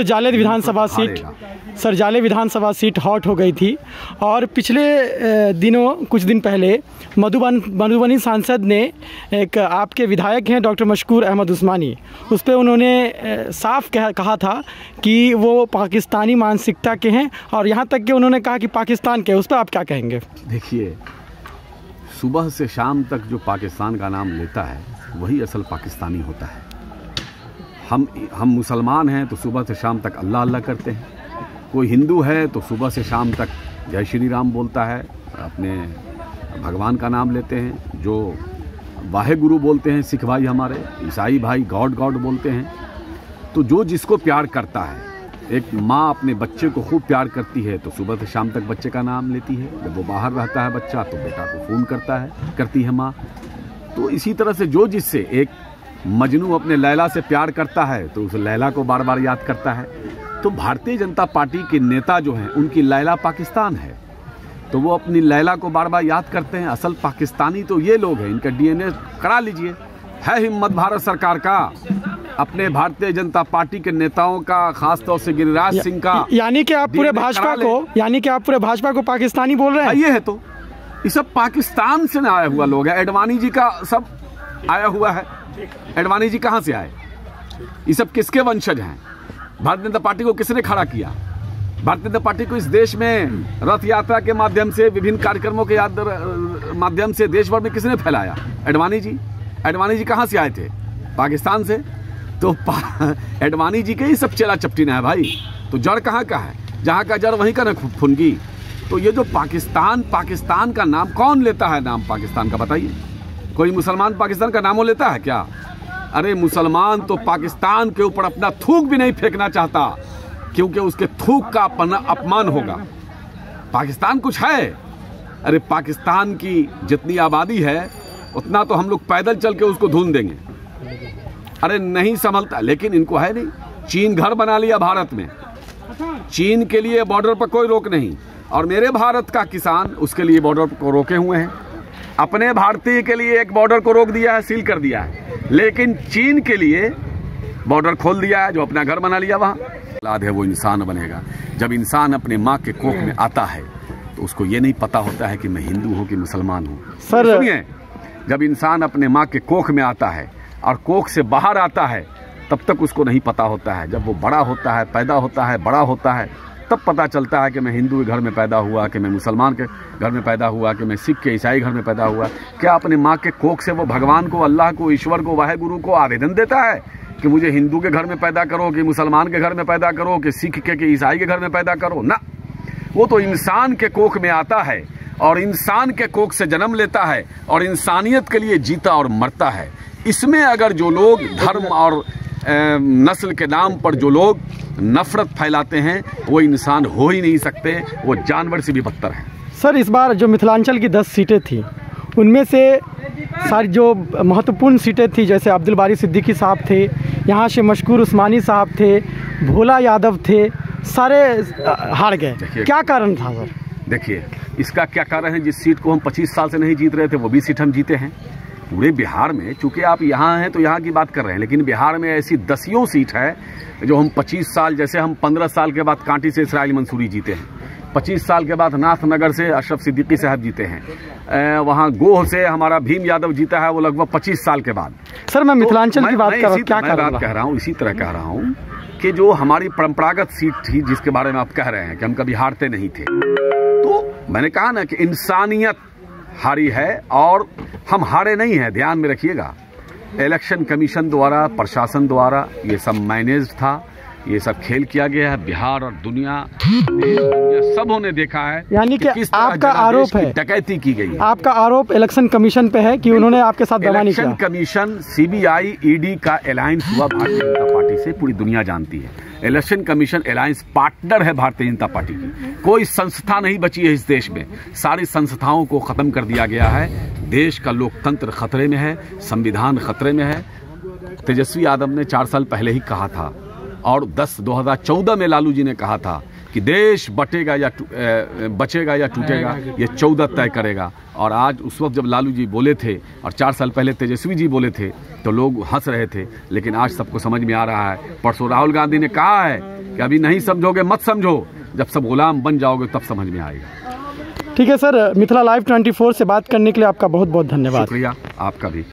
जाले विधानसभा seat hot हो गई थी और पिछले दिनों कुछ दिन पहले मधुबनी सांसद ने एक आपके विधायक हैं डॉक्टर मशकूर अहमद उस्मानी, उस पर उन्होंने साफ कहा था कि वो पाकिस्तानी मानसिकता के हैं और यहाँ तक कि उन्होंने कहा कि पाकिस्तान के। उस पर आप क्या कहेंगे? देखिए, सुबह से शाम तक जो पाकिस्तान का नाम लेता है वही असल पाकिस्तानी होता है। हम मुसलमान हैं तो सुबह से शाम तक अल्लाह अल्लाह करते हैं। कोई हिंदू है तो सुबह से शाम तक जय श्री राम बोलता है, अपने भगवान का नाम लेते हैं। जो वाहे गुरु बोलते हैं सिख भाई, हमारे ईसाई भाई गॉड गॉड बोलते हैं। तो जो जिसको प्यार करता है, एक माँ अपने बच्चे को खूब प्यार करती है तो सुबह से शाम तक बच्चे का नाम लेती है। जब वो बाहर रहता है बच्चा तो बेटा को फ़ोन करती है माँ। तो इसी तरह से जो जिससे, एक मजनू अपने लैला से प्यार करता है तो उस लैला को बार बार याद करता है। तो भारतीय जनता पार्टी के नेता जो हैं उनकी लैला पाकिस्तान है, तो वो अपनी लैला को बार बार याद करते हैं। असल पाकिस्तानी तो ये लोग हैं, इनका डीएनए करा लीजिए। है हिम्मत भारत सरकार का, अपने भारतीय जनता पार्टी के नेताओं का, खासतौर से गिरिराज सिंह का। यानी कि आप पूरे भाजपा को पाकिस्तानी बोल रहे हैं? ये है तो ये सब पाकिस्तान से आया हुआ लोग है। एडवाणी जी का सब आया हुआ है। एडवाणी जी कहाँ से आए? ये सब किसके वंशज हैं? भारतीय जनता पार्टी को किसने खड़ा किया? भारतीय जनता पार्टी को इस देश में रथ यात्रा के माध्यम से, विभिन्न कार्यक्रमों के माध्यम से देश भर में किसने फैलाया? एडवाणी जी। एडवाणी जी कहाँ से आए थे? पाकिस्तान से। तो एडवाणी जी के ही सब चेला चपटीना है भाई। तो जड़ कहाँ का है? जहाँ का जड़ वहीं का ना फुनगी। तो ये जो पाकिस्तान का नाम कौन लेता है? नाम पाकिस्तान का बताइए। कोई मुसलमान पाकिस्तान का नाम लेता है क्या? अरे मुसलमान तो पाकिस्तान के ऊपर अपना थूक भी नहीं फेंकना चाहता, क्योंकि उसके थूक का अपमान होगा। पाकिस्तान कुछ है? अरे पाकिस्तान की जितनी आबादी है उतना तो हम लोग पैदल चल के उसको ढूंढ देंगे। अरे नहीं संभलता, लेकिन इनको है नहीं। चीन घर बना लिया भारत में। चीन के लिए बॉर्डर पर कोई रोक नहीं, और मेरे भारत का किसान उसके लिए बॉर्डर को रोके हुए हैं। अपने भारतीय के लिए एक बॉर्डर को रोक दिया है, सील कर दिया है, लेकिन चीन के लिए बॉर्डर खोल दिया है, जो अपना घर बना लिया वहाँ। औलाद है वो इंसान बनेगा। जब इंसान अपने माँ के कोख में आता है तो उसको ये नहीं पता होता है कि मैं हिंदू हूँ कि मुसलमान हूँ। सर सुनिए, जब इंसान अपने माँ के कोख में आता है और कोख से बाहर आता है तब तक उसको नहीं पता होता है। जब वो बड़ा होता है, पैदा होता है, बड़ा होता है, तब पता चलता है कि मैं हिंदू के घर में पैदा हुआ, कि मैं मुसलमान के घर में पैदा हुआ, कि मैं सिख के ईसाई घर में पैदा हुआ। क्या अपने माँ के कोख से वो भगवान को, अल्लाह को, ईश्वर को, वाहे गुरु को आवेदन देता है कि मुझे हिंदू के घर में पैदा करो, कि मुसलमान के घर में पैदा करो, कि सिख के, कि ईसाई के घर में पैदा करो? ना, वो तो इंसान के कोख में आता है और इंसान के कोख से जन्म लेता है और इंसानियत के लिए जीता और मरता है। इसमें अगर जो लोग धर्म और नस्ल के नाम पर जो लोग नफरत फैलाते हैं वो इंसान हो ही नहीं सकते, वो जानवर से भी बदतर हैं। सर, इस बार जो मिथिलांचल की 10 सीटें थी उनमें से सारी जो महत्वपूर्ण सीटें थी, जैसे अब्दुल बारी सिद्दीकी साहब थे, यहाँ से मशकूर उस्मानी साहब थे, भोला यादव थे, सारे हार गए। क्या कारण था सर? देखिए, इसका क्या कारण है? जिस सीट को हम 25 साल से नहीं जीत रहे थे वो भी सीट हम जीते हैं पूरे बिहार में। चूंकि आप यहाँ हैं तो यहाँ की बात कर रहे हैं, लेकिन बिहार में ऐसी 10 सीट है जो हम 25 साल, जैसे हम 15 साल के बाद कांटी से इसराइल मंसूरी जीते हैं, 25 साल के बाद नाथनगर से अशरफ सिद्दीकी साहब जीते हैं, वहाँ गोह से हमारा भीम यादव जीता है, वो लगभग 25 साल के बाद। सर, मैं मिथिलांचल की बात कर रहा हूँ, क्या कह रहा हूँ, इसी तरह कह रहा हूँ कि जो हमारी परंपरागत सीट थी जिसके बारे में आप कह रहे हैं कि हम कभी हारते नहीं थे, तो मैंने कहा ना कि इंसानियत हारी है और हम हारे नहीं हैं। ध्यान में रखिएगा, इलेक्शन कमीशन द्वारा, प्रशासन द्वारा ये सब मैनेज था, ये सब खेल किया गया है। बिहार और दुनिया सबों ने देखा है। यानी कि आपका आरोप है डकैती की गई है। आपका आरोप इलेक्शन कमीशन पे है कि उन्होंने आपके साथ दबानी किया। इलेक्शन कमीशन, सीबीआई, ईडी का अलायंस हुआ भारतीय जनता पार्टी से, पूरी दुनिया जानती है। इलेक्शन कमीशन अलायंस पार्टनर है भारतीय जनता पार्टी की। कोई संस्था नहीं बची है इस देश में, सारी संस्थाओं को खत्म कर दिया गया है। देश का लोकतंत्र खतरे में है, संविधान खतरे में है। तेजस्वी यादव ने 4 साल पहले ही कहा था और 2014 में लालू जी ने कहा था कि देश बचेगा या टूटेगा ये 14 तय करेगा। और आज उस वक्त जब लालू जी बोले थे और 4 साल पहले तेजस्वी जी बोले थे तो लोग हंस रहे थे, लेकिन आज सबको समझ में आ रहा है। परसों राहुल गांधी ने कहा है कि अभी नहीं समझोगे मत समझो, जब सब गुलाम बन जाओगे तब समझ में आएगा। ठीक है सर, मिथिला लाइव 24 से बात करने के लिए आपका बहुत बहुत धन्यवाद। शुक्रिया आपका भी।